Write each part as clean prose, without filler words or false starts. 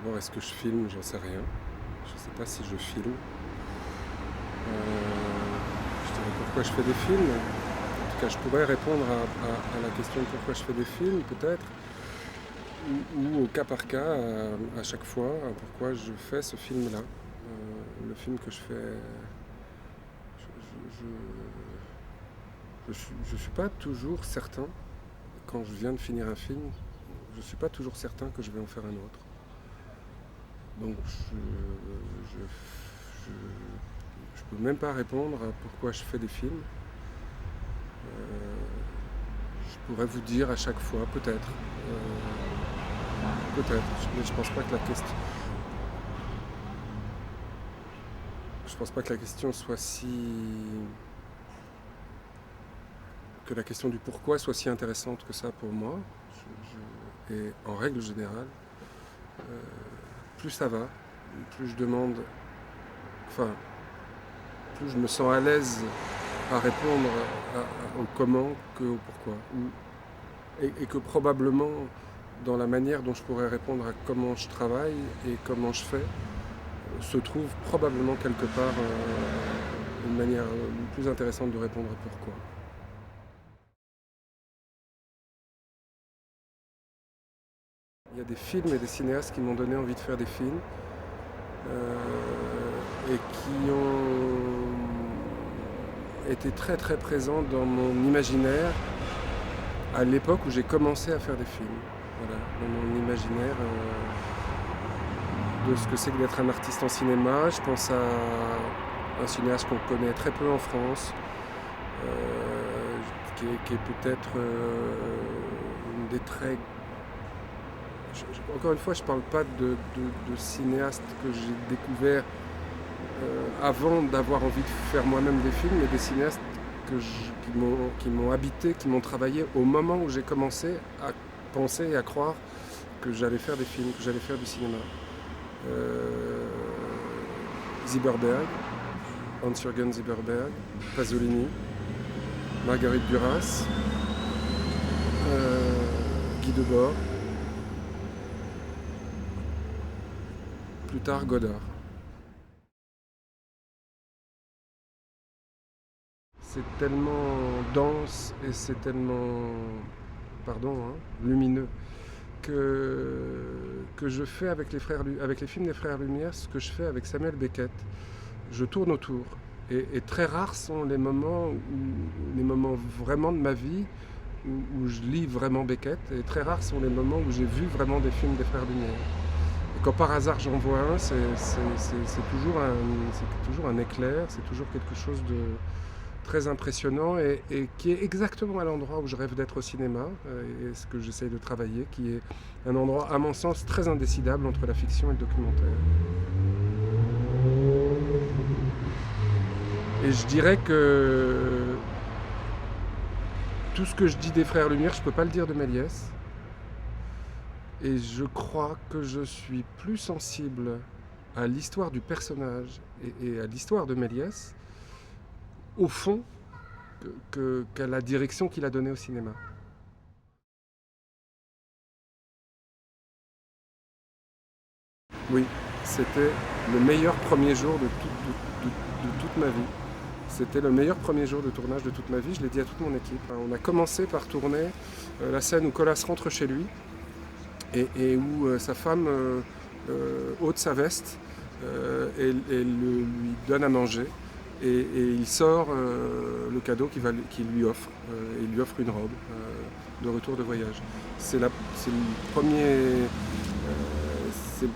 D'abord, est-ce que je filme? J'en sais rien. Je ne sais pas si je filme. Je dirais pourquoi je fais des films. En tout cas, je pourrais répondre à la question de pourquoi je fais des films, peut-être. Ou au cas par cas, à chaque fois, pourquoi je fais ce film-là. Le film que je fais. Je suis pas toujours certain, quand je viens de finir un film, je suis pas toujours certain que je vais en faire un autre. Donc je peux même pas répondre à pourquoi je fais des films. Je pourrais vous dire à chaque fois, peut-être. Peut-être, mais je pense pas que la question. Je pense pas que la question soit si. Que la question du pourquoi soit si intéressante que ça pour moi. Et en règle générale, plus ça va, plus je demande. Enfin, plus je me sens à l'aise à répondre au comment qu'au pourquoi. Et que probablement, dans la manière dont je pourrais répondre à comment je travaille et comment je fais, se trouve probablement quelque part une manière plus intéressante de répondre à pourquoi. Il y a des films et des cinéastes qui m'ont donné envie de faire des films et qui ont été très très présents dans mon imaginaire à l'époque où j'ai commencé à faire des films. Voilà, dans mon imaginaire de ce que c'est que d'être un artiste en cinéma. Je pense à un cinéaste qu'on connaît très peu en France, qui est peut-être une des traits. Encore une fois, je ne parle pas de cinéastes que j'ai découverts avant d'avoir envie de faire moi-même des films, mais des cinéastes qui m'ont habité, qui m'ont travaillé au moment où j'ai commencé à penser et à croire que j'allais faire des films, que j'allais faire du cinéma. Zimmerberg, Hans-Jürgen Zimmerberg, Pasolini, Marguerite Duras, Guy Debord, plus tard Godard. C'est tellement dense et c'est tellement, lumineux que je fais avec les films des Frères Lumière ce que je fais avec Samuel Beckett. Je tourne autour. Et très rares sont les moments vraiment de ma vie où je lis vraiment Beckett. Et très rares sont les moments où j'ai vu vraiment des films des Frères Lumière. Et quand par hasard j'en vois un, c'est toujours un éclair, c'est toujours quelque chose de très impressionnant et qui est exactement à l'endroit où je rêve d'être au cinéma et ce que j'essaye de travailler, qui est un endroit, à mon sens, très indécidable entre la fiction et le documentaire. Et je dirais que tout ce que je dis des Frères Lumière, je ne peux pas le dire de Méliès. Et je crois que je suis plus sensible à l'histoire du personnage et à l'histoire de Méliès, au fond, qu'à la direction qu'il a donnée au cinéma. Oui, c'était le meilleur premier jour de toute ma vie. C'était le meilleur premier jour de tournage de toute ma vie, je l'ai dit à toute mon équipe. On a commencé par tourner la scène où Colas rentre chez lui et où sa femme ôte sa veste et lui donne à manger. Et il sort le cadeau qu'il lui offre. Il lui offre une robe de retour de voyage. C'est le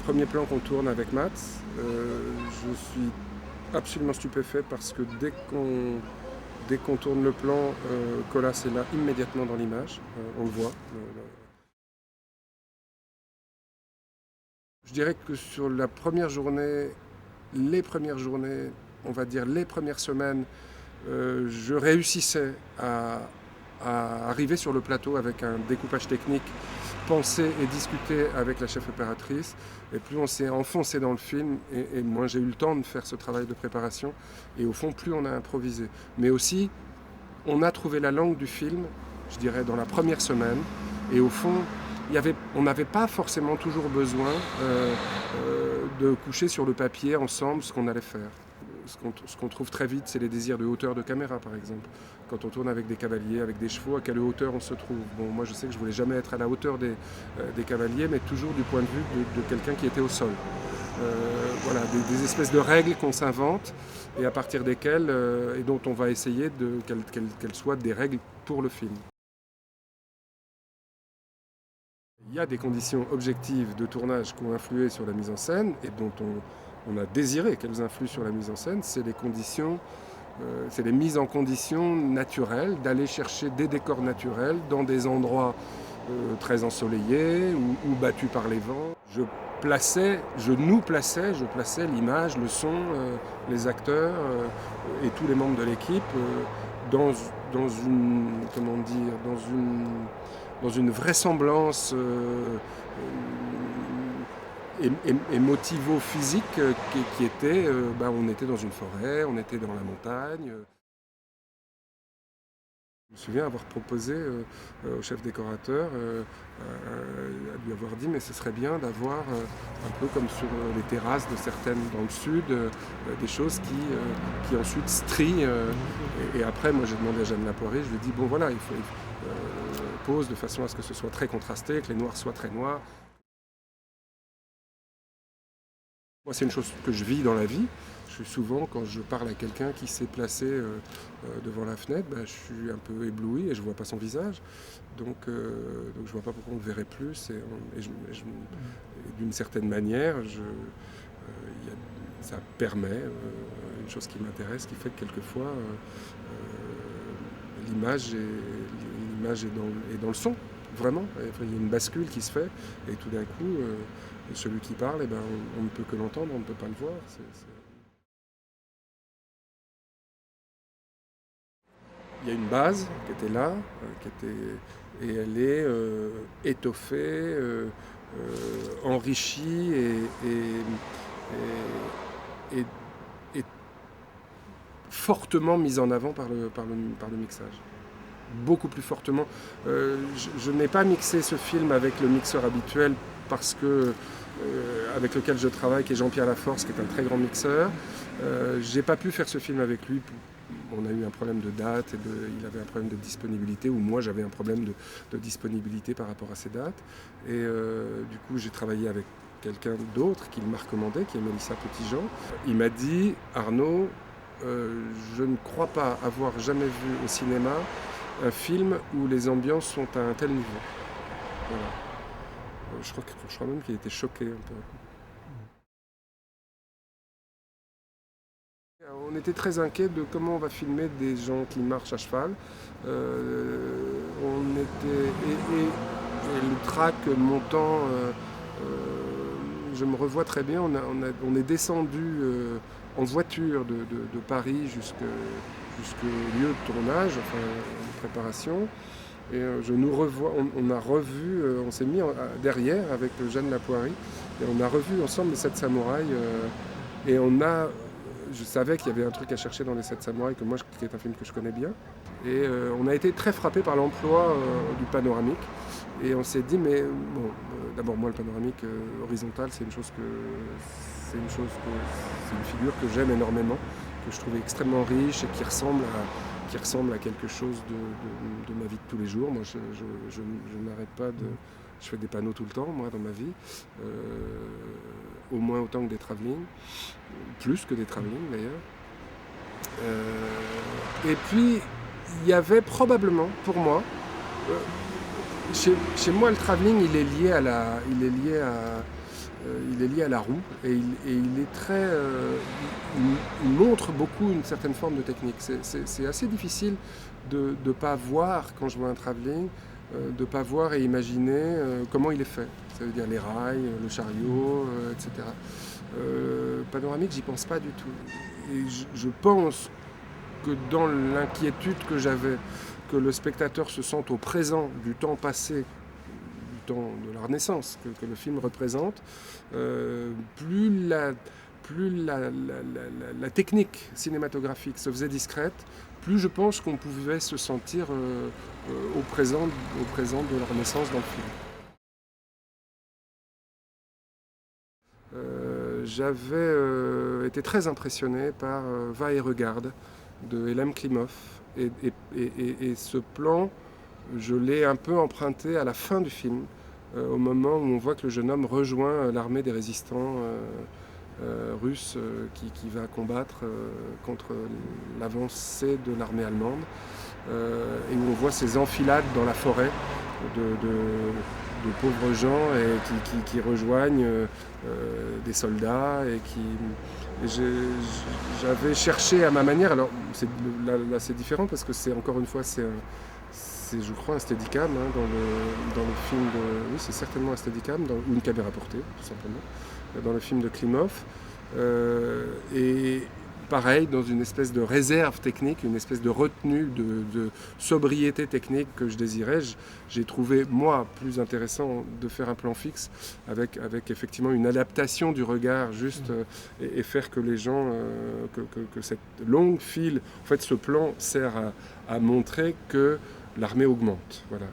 premier plan qu'on tourne avec Matt. Je suis absolument stupéfait parce que dès qu'on tourne le plan, Colas est là immédiatement dans l'image. On le voit. Je dirais que sur la première journée, les premières journées, on va dire les premières semaines, je réussissais à arriver sur le plateau avec un découpage technique pensé et discuté avec la chef opératrice. Et plus on s'est enfoncé dans le film, et moins j'ai eu le temps de faire ce travail de préparation, et au fond, plus on a improvisé. Mais aussi, on a trouvé la langue du film, je dirais, dans la première semaine, et au fond, on n'avait pas forcément toujours besoin de coucher sur le papier ensemble ce qu'on allait faire. Ce qu'on trouve très vite, c'est les désirs de hauteur de caméra, par exemple. Quand on tourne avec des cavaliers, avec des chevaux, à quelle hauteur on se trouve? Bon, moi, je sais que je voulais jamais être à la hauteur des cavaliers, mais toujours du point de vue de quelqu'un qui était au sol. Voilà, des espèces de règles qu'on s'invente et à partir desquelles et dont on va essayer qu'elles soient des règles pour le film. Il y a des conditions objectives de tournage qui ont influé sur la mise en scène et dont on a désiré qu'elles influent sur la mise en scène. C'est les mises en conditions naturelles, d'aller chercher des décors naturels dans des endroits très ensoleillés ou battus par les vents. Je plaçais l'image, le son, les acteurs et tous les membres de l'équipe dans une, comment dire, dans une vraisemblance émotivo-physique qui était, on était dans une forêt, on était dans la montagne. Je me souviens avoir proposé au chef décorateur, à lui avoir dit mais ce serait bien d'avoir un peu comme sur les terrasses de certaines dans le sud, des choses qui ensuite strient. Et après moi j'ai demandé à Jeanne Lapoirie, je lui ai dit bon voilà, il faut pose de façon à ce que ce soit très contrasté, que les noirs soient très noirs. Moi, c'est une chose que je vis dans la vie. Je suis souvent, quand je parle à quelqu'un qui s'est placé devant la fenêtre, je suis un peu ébloui et je ne vois pas son visage. Donc je ne vois pas pourquoi on le verrait plus. Et d'une certaine manière, ça permet une chose qui m'intéresse, qui fait que quelquefois l'image est dans le son, vraiment. Il y a une bascule qui se fait et tout d'un coup, celui qui parle, on ne peut que l'entendre, on ne peut pas le voir. Il y a une base qui était là, et elle est étoffée, enrichie et fortement mise en avant par le mixage. Beaucoup plus fortement. Je n'ai pas mixé ce film avec le mixeur habituel parce que avec lequel je travaille, qui est Jean-Pierre Laforce, qui est un très grand mixeur. J'ai pas pu faire ce film avec lui. On a eu un problème de date, il avait un problème de disponibilité, ou moi j'avais un problème de disponibilité par rapport à ces dates. Et du coup j'ai travaillé avec quelqu'un d'autre qui m'a recommandé, qui est Mélissa Petitjean. Il m'a dit Arnaud, je ne crois pas avoir jamais vu au cinéma un film où les ambiances sont à un tel niveau. Voilà. Je crois même qu'il était choqué un peu. On était très inquiets de comment on va filmer des gens qui marchent à cheval. Et le track montant, je me revois très bien. On est descendu en voiture de Paris jusqu'au lieu de tournage, enfin de préparation. Et je nous revois, on a revu, on s'est mis derrière avec Jeanne Lapoirie et on a revu ensemble les 7 samouraïs. Et je savais qu'il y avait un truc à chercher dans les 7 samouraïs, qui est un film que je connais bien. Et on a été très frappé par l'emploi du panoramique. Et on s'est dit, mais bon, d'abord moi le panoramique horizontal, c'est une figure que j'aime énormément, que je trouve extrêmement riche et qui ressemble à quelque chose de ma vie de tous les jours. Moi, je n'arrête pas de... Je fais des panneaux tout le temps, moi, dans ma vie. Au moins autant que des travelling. Plus que des travelling, d'ailleurs. Et puis, il y avait probablement, pour moi... Chez moi, le travelling, il est lié à la roue et il est très, il montre beaucoup une certaine forme de technique. C'est assez difficile de ne pas voir, quand je vois un travelling, de ne pas voir et imaginer comment il est fait. Ça veut dire les rails, le chariot, etc. Panoramique, j'y pense pas du tout. Et je pense que dans l'inquiétude que j'avais, que le spectateur se sente au présent du temps passé, du temps de la Renaissance que le film représente, plus la technique cinématographique se faisait discrète, plus je pense qu'on pouvait se sentir au présent de la Renaissance dans le film. j'avais été très impressionné par Va et regarde de Elem Klimov. Et ce plan, je l'ai un peu emprunté à la fin du film, au moment où on voit que le jeune homme rejoint l'armée des résistants russes qui va combattre contre l'avancée de l'armée allemande, et où on voit ces enfilades dans la forêt de pauvres gens qui rejoignent des soldats j'avais cherché à ma manière. Alors là c'est différent parce que c'est encore une fois c'est je crois un steadicam dans le film de... Oui, c'est certainement un steadicam ou une caméra portée tout simplement dans le film de Klimov, et pareil, dans une espèce de réserve technique, une espèce de retenue, de sobriété technique que je désirais, j'ai trouvé, moi, plus intéressant de faire un plan fixe avec effectivement une adaptation du regard juste et faire que les gens, que cette longue file, en fait, ce plan sert à montrer que l'armée augmente. Voilà,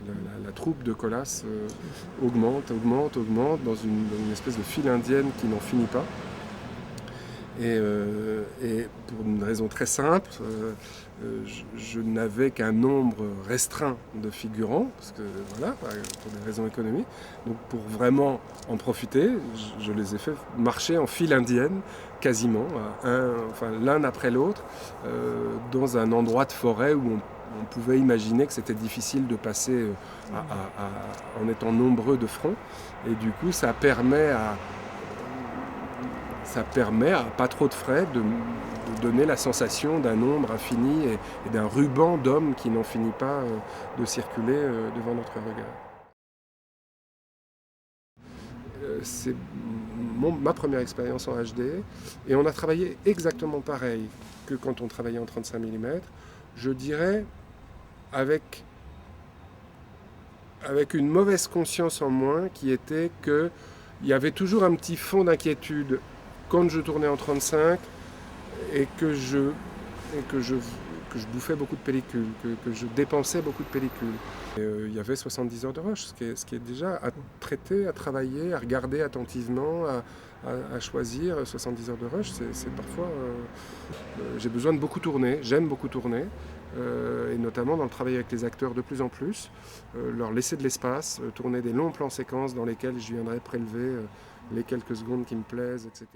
la troupe de Colas augmente dans une espèce de file indienne qui n'en finit pas. Et pour une raison très simple, je n'avais qu'un nombre restreint de figurants, parce que voilà, pour des raisons économiques. Donc pour vraiment en profiter, je les ai fait marcher en file indienne, quasiment, l'un après l'autre, dans un endroit de forêt où on pouvait imaginer que c'était difficile de passer en étant nombreux de front. Et du coup, ça permet à pas trop de frais de donner la sensation d'un nombre infini et d'un ruban d'hommes qui n'en finit pas de circuler devant notre regard. C'est ma première expérience en HD, et on a travaillé exactement pareil que quand on travaillait en 35 mm, je dirais avec une mauvaise conscience en moins, qui était qu'il y avait toujours un petit fond d'inquiétude quand je tournais en 35 et que je bouffais beaucoup de pellicules, que je dépensais beaucoup de pellicules. Il y avait 70 heures de rush, ce qui est déjà à traiter, à travailler, à regarder attentivement, à choisir. 70 heures de rush, c'est parfois... j'ai besoin de beaucoup tourner, j'aime beaucoup tourner, et notamment dans le travail avec les acteurs de plus en plus, leur laisser de l'espace, tourner des longs plans séquences dans lesquels je viendrai prélever les quelques secondes qui me plaisent, etc.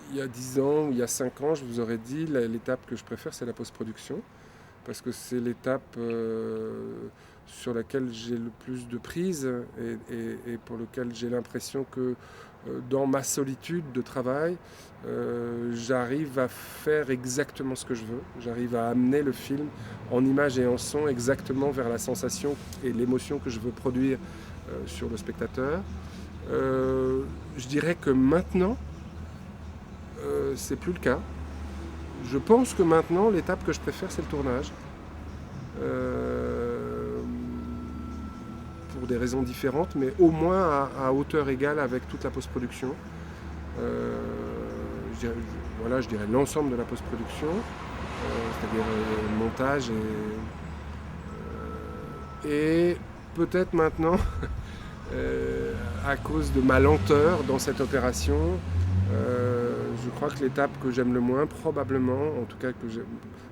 Il y a 10 ans ou il y a 5 ans, je vous aurais dit, l'étape que je préfère, c'est la post-production, parce que c'est l'étape sur laquelle j'ai le plus de prise et pour laquelle j'ai l'impression que dans ma solitude de travail, j'arrive à faire exactement ce que je veux. J'arrive à amener le film en images et en son exactement vers la sensation et l'émotion que je veux produire sur le spectateur. Je dirais que maintenant, c'est plus le cas. Je pense que maintenant, l'étape que je préfère, c'est le tournage. Pour des raisons différentes, mais au moins à hauteur égale avec toute la post-production. Je dirais l'ensemble de la post-production, c'est-à-dire montage et peut-être maintenant, à cause de ma lenteur dans cette opération, je crois que l'étape que j'aime le moins, probablement, en tout cas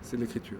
c'est l'écriture.